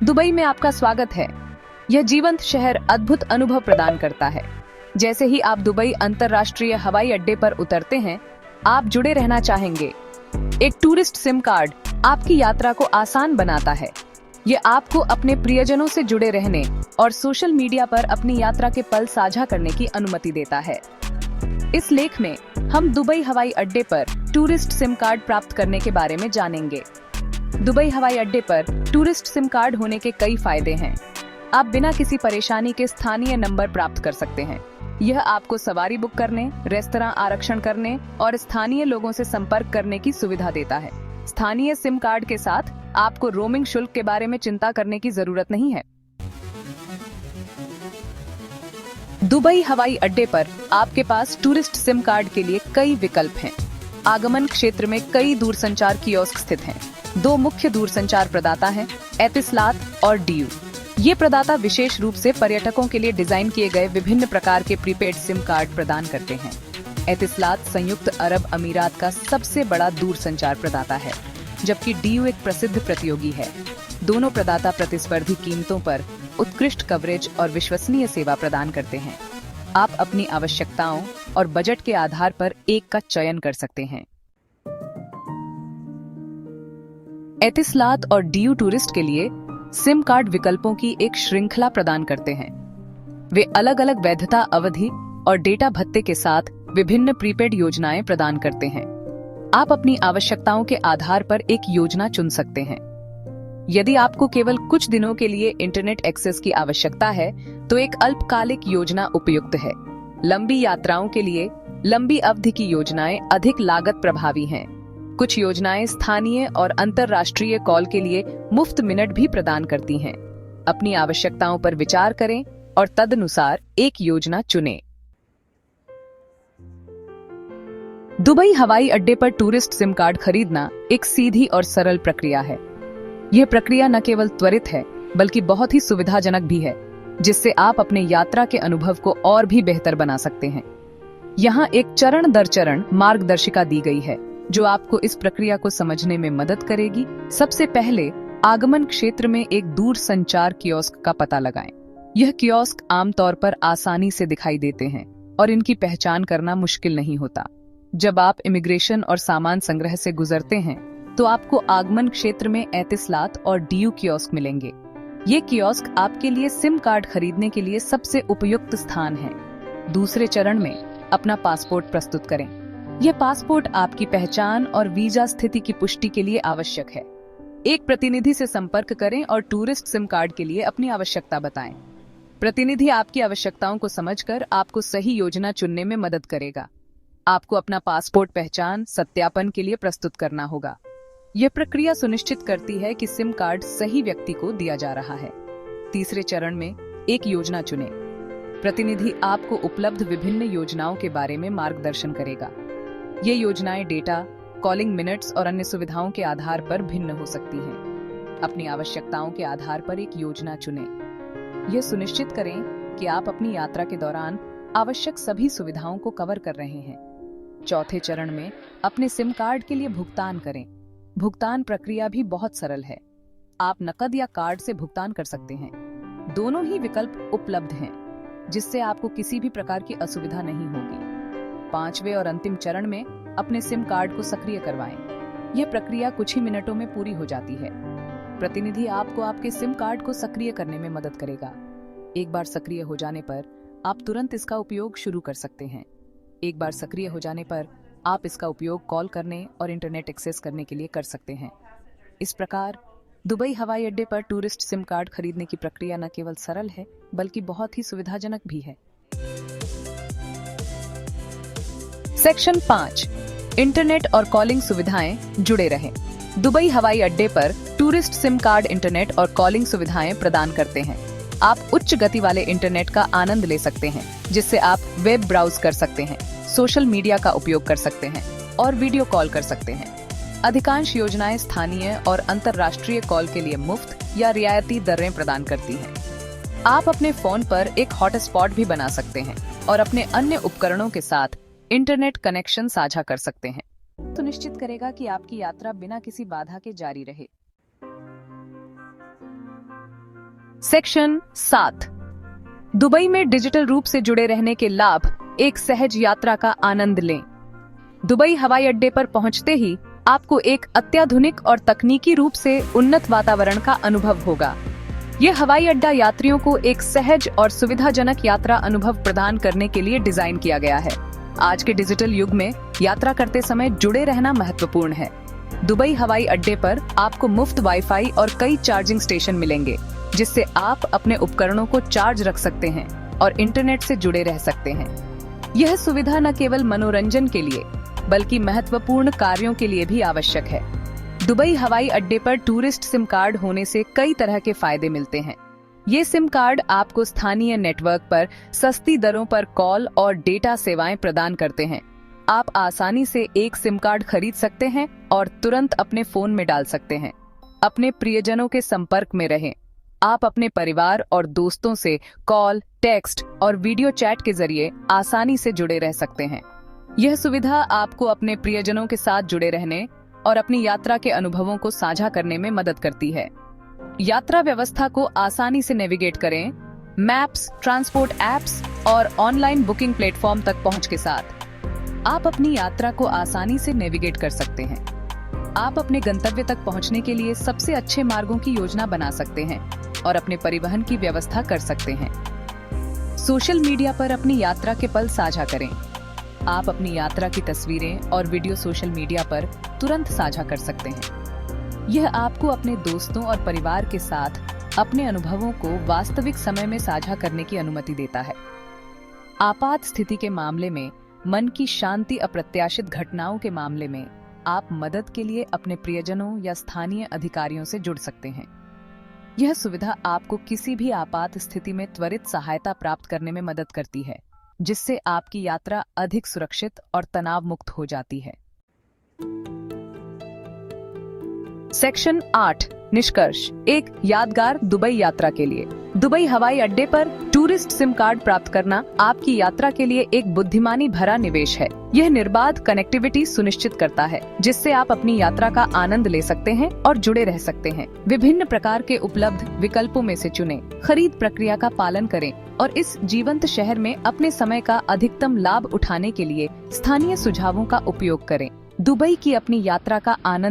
Dubai में आपका स्वागत है। यह जीवंत शहर अद्भुत अनुभव प्रदान करता है। जैसे ही आप दुबई अंतर्राष्ट्रीय हवाई अड्डे पर उतरते हैं, आप जुड़े रहना चाहेंगे। एक टूरिस्ट सिम कार्ड आपकी यात्रा को आसान बनाता है। ये आपको अपने प्रियजनों से जुड़े रहने और सोशल मीडिया पर अपनी यात्रा के पल साझा करने की अनुमति देता है। इस लेख में हम दुबई हवाई अड्डे पर टूरिस्ट सिम कार्ड प्राप्त करने के बारे में जानेंगे। दुबई हवाई अड्डे पर टूरिस्ट सिम कार्ड होने के कई फायदे हैं। आप बिना किसी परेशानी के स्थानीय नंबर प्राप्त कर सकते हैं। यह आपको सवारी बुक करने, रेस्तरां आरक्षण करने और स्थानीय लोगों से संपर्क करने की सुविधा देता है। स्थानीय सिम कार्ड के साथ आपको रोमिंग शुल्क के बारे में चिंता करने की जरूरत नहीं है। दुबई हवाई अड्डे पर आपके पास टूरिस्ट सिम कार्ड के लिए कई विकल्प हैं। आगमन क्षेत्र में कई दूरसंचार कियोस्क स्थित हैं। दो मुख्य दूरसंचार प्रदाता हैं, एतिसलात और डीयू। ये प्रदाता विशेष रूप से पर्यटकों के लिए डिजाइन किए गए विभिन्न प्रकार के प्रीपेड सिम कार्ड प्रदान करते हैं। एतिसलात संयुक्त अरब अमीरात का सबसे बड़ा दूरसंचार प्रदाता है, जबकि डीयू एक प्रसिद्ध प्रतियोगी है। दोनों प्रदाता प्रतिस्पर्धी कीमतों पर उत्कृष्ट कवरेज और विश्वसनीय सेवा प्रदान करते हैं। आप अपनी आवश्यकताओं और बजट के आधार पर एक का चयन कर सकते हैं। एतिसलात और डीयू टूरिस्ट के लिए सिम कार्ड विकल्पों की एक श्रृंखला प्रदान करते हैं। वे अलग अलग वैधता अवधि और डेटा भत्ते के साथ विभिन्न प्रीपेड योजनाएं प्रदान करते हैं। आप अपनी आवश्यकताओं के आधार पर एक योजना चुन सकते हैं। यदि आपको केवल कुछ दिनों के लिए इंटरनेट एक्सेस की आवश्यकता है, तो एक अल्पकालिक योजना उपयुक्त है। लंबी यात्राओं के लिए लंबी अवधि की योजनाएं अधिक लागत प्रभावी हैं। कुछ योजनाएं स्थानीय और अंतर्राष्ट्रीय कॉल के लिए मुफ्त मिनट भी प्रदान करती हैं। अपनी आवश्यकताओं पर विचार करें और तदनुसार एक योजना चुनें। दुबई हवाई अड्डे पर टूरिस्ट सिम कार्ड खरीदना एक सीधी और सरल प्रक्रिया है। यह प्रक्रिया न केवल त्वरित है, बल्कि बहुत ही सुविधाजनक भी है, जिससे आप अपने यात्रा के अनुभव को और भी बेहतर बना सकते हैं। यहाँ एक चरण दर चरण मार्गदर्शिका दी गई है, जो आपको इस प्रक्रिया को समझने में मदद करेगी। सबसे पहले आगमन क्षेत्र में एक दूर संचार कियोस्क का पता लगाएं। यह कियोस्क आमतौर पर आसानी से दिखाई देते हैं और इनकी पहचान करना मुश्किल नहीं होता। जब आप इमिग्रेशन और सामान संग्रह से गुजरते हैं, तो आपको आगमन क्षेत्र में एतिसलात और डीयू कियोस्क मिलेंगे। ये कियोस्क आपके लिए सिम कार्ड खरीदने के लिए सबसे उपयुक्त स्थान है। दूसरे चरण में अपना पासपोर्ट प्रस्तुत करें। यह पासपोर्ट आपकी पहचान और वीजा स्थिति की पुष्टि के लिए आवश्यक है। एक प्रतिनिधि से संपर्क करें और टूरिस्ट सिम कार्ड के लिए अपनी आवश्यकता बताएं। प्रतिनिधि आपकी आवश्यकताओं को समझकर आपको सही योजना चुनने में मदद करेगा। आपको अपना पासपोर्ट पहचान सत्यापन के लिए प्रस्तुत करना होगा। यह प्रक्रिया सुनिश्चित करती है कि सिम कार्ड सही व्यक्ति को दिया जा रहा है। तीसरे चरण में एक योजना चुनें। प्रतिनिधि आपको उपलब्ध विभिन्न योजनाओं के बारे में मार्गदर्शन करेगा। ये योजनाएं डेटा, कॉलिंग मिनट्स और अन्य सुविधाओं के आधार पर भिन्न हो सकती हैं। अपनी आवश्यकताओं के आधार पर एक योजना चुनें। यह सुनिश्चित करें कि आप अपनी यात्रा के दौरान आवश्यक सभी सुविधाओं को कवर कर रहे हैं। चौथे चरण में अपने सिम कार्ड के लिए भुगतान करें। भुगतान प्रक्रिया भी बहुत सरल है। आप नकद या कार्ड से भुगतान कर सकते हैं। दोनों ही विकल्प उपलब्ध हैं, जिससे आपको किसी भी प्रकार की असुविधा नहीं होगी। पांचवें और अंतिम चरण में अपने सिम कार्ड को सक्रिय करवाएं। यह प्रक्रिया कुछ ही मिनटों में पूरी हो जाती है। प्रतिनिधि आपको आपके सिम कार्ड को सक्रिय करने में मदद करेगा। एक बार सक्रिय हो जाने पर आप तुरंत इसका उपयोग शुरू कर सकते हैं। एक बार सक्रिय हो जाने पर आप इसका उपयोग कॉल करने और इंटरनेट एक्सेस करने के लिए कर सकते हैं। इस प्रकार दुबई हवाई अड्डे पर टूरिस्ट सिम कार्ड खरीदने की प्रक्रिया न केवल सरल है, बल्कि बहुत ही सुविधाजनक भी है। सेक्शन 5, इंटरनेट और कॉलिंग सुविधाएं जुड़े रहें। दुबई हवाई अड्डे पर टूरिस्ट सिम कार्ड इंटरनेट और कॉलिंग सुविधाएं प्रदान करते हैं। आप उच्च गति वाले इंटरनेट का आनंद ले सकते हैं, जिससे आप वेब ब्राउज कर सकते हैं, सोशल मीडिया का उपयोग कर सकते हैं और वीडियो कॉल कर सकते हैं। अधिकांश योजनाएं स्थानीय और अंतर्राष्ट्रीय कॉल के लिए मुफ्त या रियायती दरें प्रदान करती हैं। आप अपने फोन पर एक हॉटस्पॉट भी बना सकते हैं और अपने अन्य उपकरणों के साथ इंटरनेट कनेक्शन साझा कर सकते हैं। सुनिश्चित तो निश्चित करेगा कि आपकी यात्रा बिना किसी बाधा के जारी रहे। सेक्शन 7। दुबई में डिजिटल रूप से जुड़े रहने के लाभ। एक सहज यात्रा का आनंद लें। दुबई हवाई अड्डे पर पहुंचते ही आपको एक अत्याधुनिक और तकनीकी रूप से उन्नत वातावरण का अनुभव होगा। यह हवाई अड्डा यात्रियों को एक सहज और सुविधाजनक यात्रा अनुभव प्रदान करने के लिए डिजाइन किया गया है। आज के डिजिटल युग में यात्रा करते समय जुड़े रहना महत्वपूर्ण है। दुबई हवाई अड्डे पर आपको मुफ्त वाईफाई और कई चार्जिंग स्टेशन मिलेंगे, जिससे आप अपने उपकरणों को चार्ज रख सकते हैं और इंटरनेट से जुड़े रह सकते हैं। यह सुविधा न केवल मनोरंजन के लिए बल्कि महत्वपूर्ण कार्यों के लिए भी आवश्यक है। दुबई हवाई अड्डे पर टूरिस्ट सिम कार्ड होने से कई तरह के फायदे मिलते हैं। ये सिम कार्ड आपको स्थानीय नेटवर्क पर सस्ती दरों पर कॉल और डेटा सेवाएं प्रदान करते हैं। आप आसानी से एक सिम कार्ड खरीद सकते हैं और तुरंत अपने फोन में डाल सकते हैं। अपने प्रियजनों के संपर्क में रहें। आप अपने परिवार और दोस्तों से कॉल, टेक्स्ट और वीडियो चैट के जरिए आसानी से जुड़े रह सकते हैं। यह सुविधा आपको अपने प्रियजनों के साथ जुड़े रहने और अपनी यात्रा के अनुभवों को साझा करने में मदद करती है। यात्रा व्यवस्था को आसानी से नेविगेट करें। मैप्स, ट्रांसपोर्ट एप्स और ऑनलाइन बुकिंग प्लेटफॉर्म तक पहुंच के साथ आप अपनी यात्रा को आसानी से नेविगेट कर सकते हैं। आप अपने गंतव्य तक पहुंचने के लिए सबसे अच्छे मार्गों की योजना बना सकते हैं और अपने परिवहन की व्यवस्था कर सकते हैं। सोशल मीडिया पर अपनी यात्रा के पल साझा करें। आप अपनी यात्रा की तस्वीरें और वीडियो सोशल मीडिया पर तुरंत साझा कर सकते हैं। यह आपको अपने दोस्तों और परिवार के साथ अपने अनुभवों को वास्तविक समय में साझा करने की अनुमति देता है। आपात स्थिति के मामले में, मन की शांति, अप्रत्याशित घटनाओं के मामले में आप मदद के लिए अपने प्रियजनों या स्थानीय अधिकारियों से जुड़ सकते हैं। यह सुविधा आपको किसी भी आपात स्थिति में त्वरित सहायता प्राप्त करने में मदद करती है, जिससे आपकी यात्रा अधिक सुरक्षित और तनाव मुक्त हो जाती है। सेक्शन 8। निष्कर्ष। एक यादगार दुबई यात्रा के लिए दुबई हवाई अड्डे पर टूरिस्ट सिम कार्ड प्राप्त करना आपकी यात्रा के लिए एक बुद्धिमानी भरा निवेश है। यह निर्बाध कनेक्टिविटी सुनिश्चित करता है, जिससे आप अपनी यात्रा का आनंद ले सकते हैं और जुड़े रह सकते हैं। विभिन्न प्रकार के उपलब्ध विकल्पों में से चुनें, खरीद प्रक्रिया का पालन करें और इस जीवंत शहर में अपने समय का अधिकतम लाभ उठाने के लिए स्थानीय सुझावों का उपयोग करें। दुबई की अपनी यात्रा का आनंद